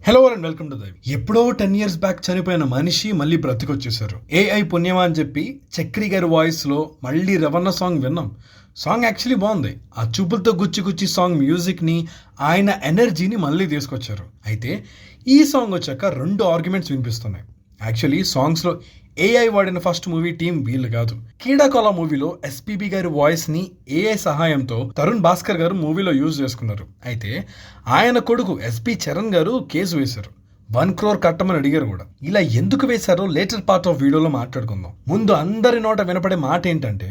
Hello and welcome to దైవ్. ఎప్పుడో 10 years back చనిపోయిన మనిషి మళ్ళీ బ్రతికొచ్చేసారు. ఏఐ పుణ్యమా అని చెప్పి చక్రి గారి వాయిస్ లో మళ్ళీ రవణ సాంగ్ విన్నాం. సాంగ్ యాక్చువల్లీ బాగుంది. ఆ చూపులతో గుచ్చి గుచ్చి సాంగ్ మ్యూజిక్ ని, ఆయన ఎనర్జీని మళ్ళీ తీసుకొచ్చారు. అయితే ఈ సాంగ్ వచ్చాక 2 ఆర్గ్యుమెంట్స్ వినిపిస్తున్నాయి. యాక్చువల్లీ సాంగ్స్ లో ఏఐ వాడిన ఫస్ట్ మూవీ టీం వీళ్ళు కాదు. కీడాకోలా మూవీలో ఎస్పీబీ గారి వాయిస్ ని ఏఐ సహాయంతో తరుణ్ భాస్కర్ గారు మూవీలో యూజ్ చేసుకున్నారు. అయితే ఆయన కొడుకు ఎస్పీ చరణ్ గారు కేసు వేశారు. 1 crore కట్టమని అడిగారు కూడా. ఇలా ఎందుకు వేశారో లేటర్ పార్ట్ ఆఫ్ వీడియోలో మాట్లాడుకుందాం. ముందు అందరి నోట వినపడే మాట ఏంటంటే,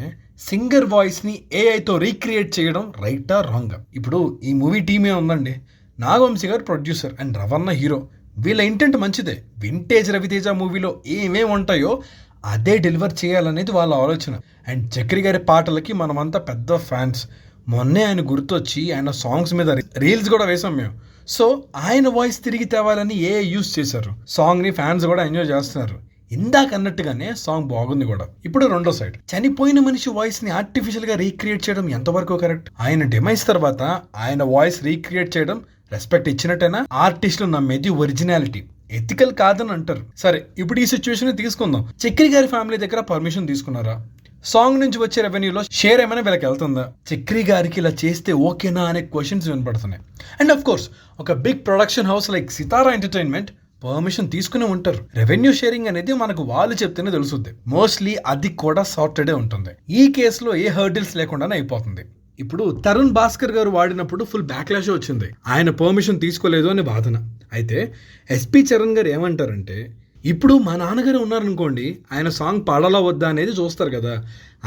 సింగర్ వాయిస్ ని ఏఐతో రీక్రియేట్ చేయడం రైటా రాంగా? ఇప్పుడు ఈ మూవీ టీమే ఉందండి. నాగవంశీ గారు ప్రొడ్యూసర్ అండ్ రవణ హీరో. వీళ్ళ ఇంటెంట్ మంచిదే. వింటేజ్ రవితేజ మూవీలో ఏమేమి ఉంటాయో అదే డెలివర్ చేయాలనేది వాళ్ళ ఆలోచన. అండ్ చక్రి గారి పాటలకి మనమంతా పెద్ద ఫ్యాన్స్. మొన్నే ఆయన గుర్తొచ్చి ఆయన సాంగ్స్ మీద రీల్స్ కూడా వేసాం మేము. సో ఆయన వాయిస్ తిరిగి తేవాలని ఏఐ యూస్ చేశారు. సాంగ్ ని ఫ్యాన్స్ కూడా ఎంజాయ్ చేస్తున్నారు. ఇందాక అన్నట్టుగానే సాంగ్ బాగుంది కూడా. ఇప్పుడు రెండో సైడ్, చనిపోయిన మనిషి వాయిస్ ని ఆర్టిఫిషియల్ గా రీక్రియేట్ చేయడం ఎంతవరకు కరెక్ట్? ఆయన డిమైస్ తర్వాత ఆయన వాయిస్ రీక్రియేట్ చేయడం రెస్పెక్ట్ ఇచ్చినట్టేనా? ఆర్టిస్టులు నమ్మేది ఒరిజినాలిటీ, ఎథికల్ కాదని అంటారు. సరే, ఇప్పుడు ఈ సిచ్యువేషన్ తీసుకుందాం. చక్రి గారి ఫ్యామిలీ దగ్గర పర్మిషన్ తీసుకున్నారా? సాంగ్ నుంచి వచ్చే రెవెన్యూలో షేర్ ఏమైనా వీళ్ళకి వెళ్తుందా? చక్రి గారికి ఇలా చేస్తే ఓకేనా అనే క్వశ్చన్స్ వినపడుతున్నాయి. అండ్ అఫ్ కోర్స్ ఒక బిగ్ ప్రొడక్షన్ హౌస్ లైక్ సితారా ఎంటర్టైన్మెంట్ పర్మిషన్ తీసుకునే ఉంటారు. రెవెన్యూ షేరింగ్ అనేది మనకు వాళ్ళు చెప్తేనే తెలుస్తుంది. మోస్ట్లీ అది కూడా సాఫ్ట్వేర్ ఉంటుంది. ఈ కేసులో ఏ హర్డిల్స్ లేకుండానే అయిపోతుంది. ఇప్పుడు తరుణ్ భాస్కర్ గారు వాడినప్పుడు ఫుల్ బ్యాక్లాష్ వచ్చింది. ఆయన పర్మిషన్ తీసుకోలేదు అని వాదన. అయితే ఎస్పీ చరణ్ గారు ఏమంటారంటే, ఇప్పుడు మా నాన్నగారు ఉన్నారనుకోండి, ఆయన సాంగ్ పాడాలా వద్దా అనేది చూస్తారు కదా.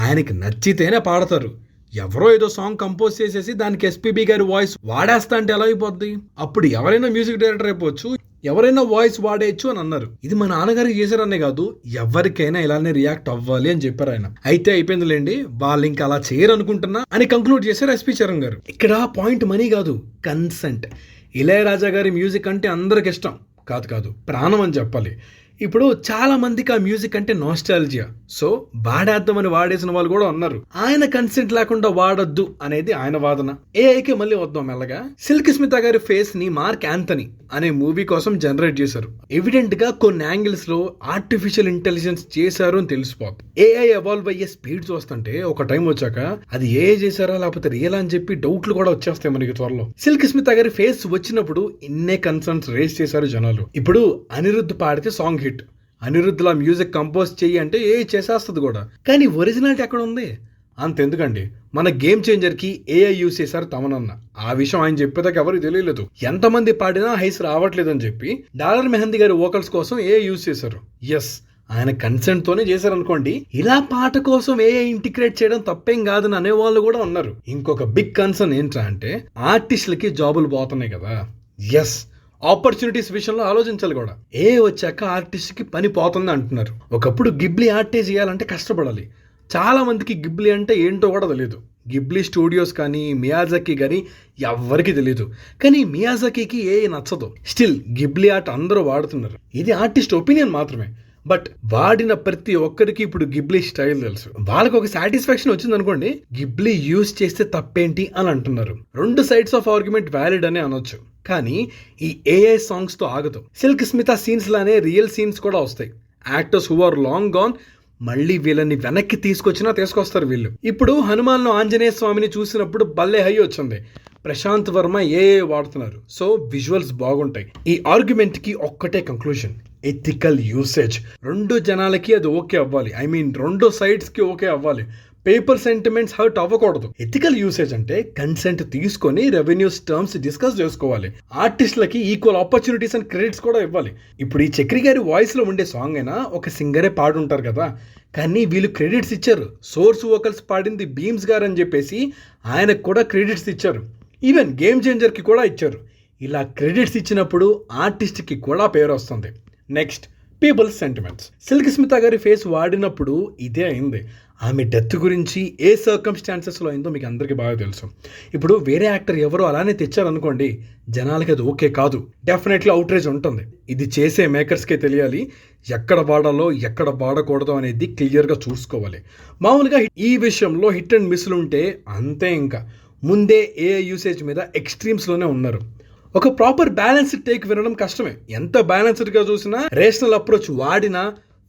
ఆయనకి నచ్చితేనే పాడతారు. ఎవరో ఏదో సాంగ్ కంపోజ్ చేసేసి దానికి ఎస్పీబీ గారి వాయిస్ వాడేస్తా అంటే ఎలా అయిపోద్ది? అప్పుడు ఎవరైనా మ్యూజిక్ డైరెక్టర్ అయిపోవచ్చు, ఎవరైనా వాయిస్ వాడేయచ్చు అని అన్నారు. ఇది మా నాన్నగారికి చేశారనే కాదు, ఎవరికైనా ఇలానే రియాక్ట్ అవ్వాలి అని చెప్పారు ఆయన. అయితే అయిపోయిందిలేండి, వాళ్ళు ఇంకా అలా చేయరు అనుకుంటున్నా అని కంక్లూడ్ చేశారు ఎస్పీ చరణ్ గారు. ఇక్కడ పాయింట్ మనీ కాదు, కన్సెంట్. ఇళయరాజా గారి మ్యూజిక్ అంటే అందరికి ఇష్టం కాదు, ప్రాణం అని చెప్పాలి. ఇప్పుడు చాలా మందికి ఆ మ్యూజిక్ అంటే నాస్టాలజియా. సో వాడేద్దామని వాడేసిన వాళ్ళు కూడా ఉన్నారు. ఆయన కన్సెంట్ లేకుండా వాడొద్దు అనేది ఆయన వాదన. ఏఐకి మళ్ళీ వద్దాం మెల్లగా. సిల్క్ స్మిత గారి ఫేస్ ని మార్క్ యాంథనీ అనే మూవీ కోసం జనరేట్ చేశారు. ఎవిడెంట్ గా కొన్ని యాంగిల్స్ లో ఆర్టిఫిషియల్ ఇంటెలిజెన్స్ చేశారు అని తెలిసిపోతుంది. ఏఐ ఎవాల్వ్ అయ్యే స్పీడ్ చూస్తుంటే ఒక టైం వచ్చాక అది ఏఐ చేశారా లేకపోతే రియల్ అని చెప్పి డౌట్లు కూడా వచ్చేస్తాయి మనకి త్వరలో. సిల్క్ స్మిత గారి ఫేస్ వచ్చినప్పుడు ఇన్నే కన్సర్న్స్ రేస్ చేశారు జనాలు. ఇప్పుడు అనిరుద్ధ్ పాడితే సాంగ్ హిట్, అనిరుద్ధ్లా మ్యూజిక్ కంపోజ్ చెయ్యి అంటే ఏ చేసేస్తుంది కూడా. కానీ ఒరిజినాలిటీ ఎక్కడ ఉంది? అంతెందుకండి, మన గేమ్ చేంజర్ కి ఏఐ యూస్ చేశారు తమనన్న. ఆ విషయం ఆయన చెప్పేదాకా ఎవరికి తెలియలేదు. ఎంతమంది పాడినా హైస్ రావట్లేదు అని చెప్పి డాలర్ మెహందీ గారి వోకల్స్ కోసం ఏఐ యూస్ చేశారు. ఎస్, ఆయన కన్సెంట్ తోనే చేశారు అనుకోండి. ఇలా పాట కోసం ఏఐ ఇంటిగ్రేట్ చేయడం తప్పేం కాదని అనేవాళ్ళు కూడా ఉన్నారు. ఇంకొక బిగ్ కన్సర్న్ ఏంట్రా అంటే, ఆర్టిస్టులకి జాబులు పోతున్నాయి కదా. ఎస్, ఆపర్చునిటీస్ విషయంలో ఆలోచించాలి కూడా. ఏ వచ్చాక ఆర్టిస్ట్ కి పని పోతుంది అంటున్నారు. ఒకప్పుడు గిబ్లీ ఆర్టే చేయాలంటే కష్టపడాలి. చాలా మందికి గిబ్లీ అంటే ఏంటో కూడా తెలియదు. గిబ్లీ స్టూడియోస్ కానీ మియాజాకి కానీ ఎవ్వరికి తెలియదు. కానీ మియాజాకి ఏ నచ్చదు. స్టిల్ గిబ్లీ ఆర్ట్ అందరూ వాడుతున్నారు. ఇది ఆర్టిస్ట్ ఒపీనియన్ మాత్రమే. బట్ వాడిన ప్రతి ఒక్కరికి ఇప్పుడు గిబ్లీ స్టైల్ తెలుసు. వాళ్ళకి ఒక సాటిస్ఫాక్షన్ వచ్చింది అనుకోండి, గిబ్లీ యూజ్ చేస్తే తప్పేంటి అని అంటున్నారు. 2 సైడ్స్ ఆఫ్ ఆర్గ్యుమెంట్ వ్యాలిడ్ అనే అనొచ్చు. కానీ ఈ ఏఐ సాంగ్స్ తో ఆగదు. సిల్క్ స్మిత సీన్స్ లానే రియల్ సీన్స్ కూడా వస్తాయి. Actors who are long gone మళ్ళీ వీళ్ళని వెనక్కి తీసుకొస్తారు వీళ్ళు. ఇప్పుడు హనుమాన్ లో ఆంజనేయ స్వామిని చూసినప్పుడు భలే హై వచ్చింది. ప్రశాంత్ వర్మ ఏఐ వాడుతున్నారు. సో విజువల్స్ బాగుంటాయి. ఈ ఆర్గ్యుమెంట్ కి ఒక్కటే కంక్లూజన్, ఎథికల్ యూసేజ్. 2 జనాలకి అది ఓకే అవ్వాలి. ఐ మీన్ 2 సైడ్స్ కి ఓకే అవ్వాలి. పేపర్ సెంటిమెంట్స్ హర్ట్ అవ్వకూడదు. ఎథికల్ యూసేజ్ అంటే కన్సెంట్ తీసుకొని రెవెన్యూస్ టర్మ్స్ డిస్కస్ చేసుకోవాలి. ఆర్టిస్టులకి ఈక్వల్ ఆపర్చునిటీస్ అండ్ క్రెడిట్స్ కూడా ఇవ్వాలి. ఇప్పుడు ఈ చక్రి గారి వాయిస్ లో ఉండే సాంగ్ అయినా ఒక సింగరే పాడుంటారు కదా, కానీ వీళ్ళు క్రెడిట్స్ ఇచ్చారు. సోర్స్ వోకల్స్ పాడింది బీమ్స్ గారు అని చెప్పేసి ఆయనకు కూడా క్రెడిట్స్ ఇచ్చారు. ఈవెన్ గేమ్ చేంజర్ కి కూడా ఇచ్చారు. ఇలా క్రెడిట్స్ ఇచ్చినప్పుడు ఆర్టిస్ట్ కి కూడా పేరు వస్తుంది. Next, people's sentiments. Silk Smitha గారి ఫేస్ వాడినప్పుడు ఇదే అయింది. ఆమె డెత్ గురించి ఏ సర్కమ్స్టాన్సెస్లో అయిందో మీకు అందరికీ బాగా తెలుసు. ఇప్పుడు వేరే యాక్టర్ ఎవరో అలానే తెచ్చారనుకోండి, జనాలకి అది ఓకే కాదు. డెఫినెట్లీ అవుట్రేజ్ ఉంటుంది. ఇది చేసే మేకర్స్కే తెలియాలి ఎక్కడ వాడాలో ఎక్కడ వాడకూడదు అనేది క్లియర్గా చూసుకోవాలి. మామూలుగా ఈ విషయంలో హిట్ అండ్ మిస్లు ఉంటే అంతే. ఇంకా ముందే ఏఐ యూసేజ్ మీద ఎక్స్ట్రీమ్స్లోనే ఉన్నారు. ఒక ప్రాపర్ బ్యాలెన్స్డ్ టేక్ వినడం కష్టమే. ఎంత బ్యాలెన్స్డ్ గా చూసినా రేషనల్ అప్రోచ్ వాడినా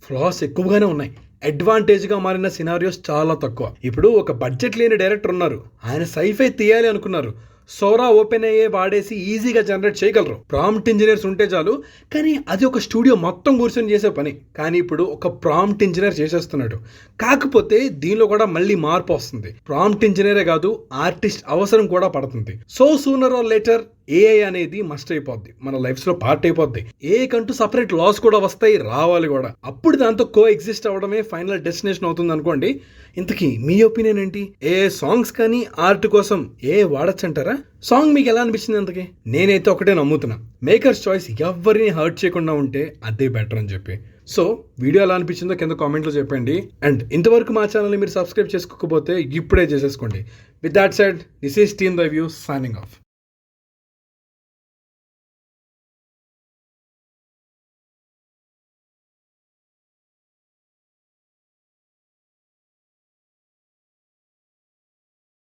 ఫ్లాస్ ఎక్కువగానే ఉన్నాయి. అడ్వాంటేజ్ గా మారిన సినారియోస్ చాలా తక్కువ. ఇప్పుడు ఒక బడ్జెట్ లేని డైరెక్టర్ ఉన్నారు, ఆయన సైఫై తీయాలి అనుకున్నారు, సోరా ఓపెన్ అయ్యే వాడేసి ఈజీగా జనరేట్ చేయగలరు. ప్రాంప్ట్ ఇంజనీర్స్ ఉంటే చాలు. కానీ అది ఒక స్టూడియో మొత్తం కూర్చొని చేసే పని. కానీ ఇప్పుడు ఒక ప్రాంప్ట్ ఇంజనీర్ చేసేస్తున్నాడు. కాకపోతే దీనిలో కూడా మళ్ళీ మార్పు వస్తుంది. ప్రాంప్ట్ ఇంజనీరే కాదు, ఆర్టిస్ట్ అవసరం కూడా పడుతుంది. So sooner or later AI అనేది మస్ట్ అయిపోద్ది, మన లైఫ్స్ లో పార్ట్ అయిపోద్ది. ఏఐ కంటూ సపరేట్ లాస్ కూడా వస్తాయి, రావాలి కూడా. అప్పుడు దాంతో కో ఎగ్జిస్ట్ అవడమే ఫైనల్ డెస్టినేషన్ అవుతుంది అనుకోండి. ఇంతకీ మీ ఒపీనియన్ ఏంటి? ఏ సాంగ్స్ కానీ ఆర్ట్ కోసం ఏ వాడచ్చు అంటారా? సాంగ్ మీకు ఎలా అనిపించింది? అంతకీ నేనైతే ఒకటే నమ్ముతున్నా, మేకర్స్ చాయిస్ ఎవరిని హర్ట్ చేయకుండా ఉంటే అదే బెటర్ అని చెప్పి. సో వీడియో ఎలా అనిపించిందో కింద కామెంట్లో చెప్పండి. అండ్ ఇంతవరకు మా ఛానల్ని మీరు సబ్స్క్రైబ్ చేసుకోకపోతే ఇప్పుడే చేసేసుకోండి. With that said, this is team the view signing off.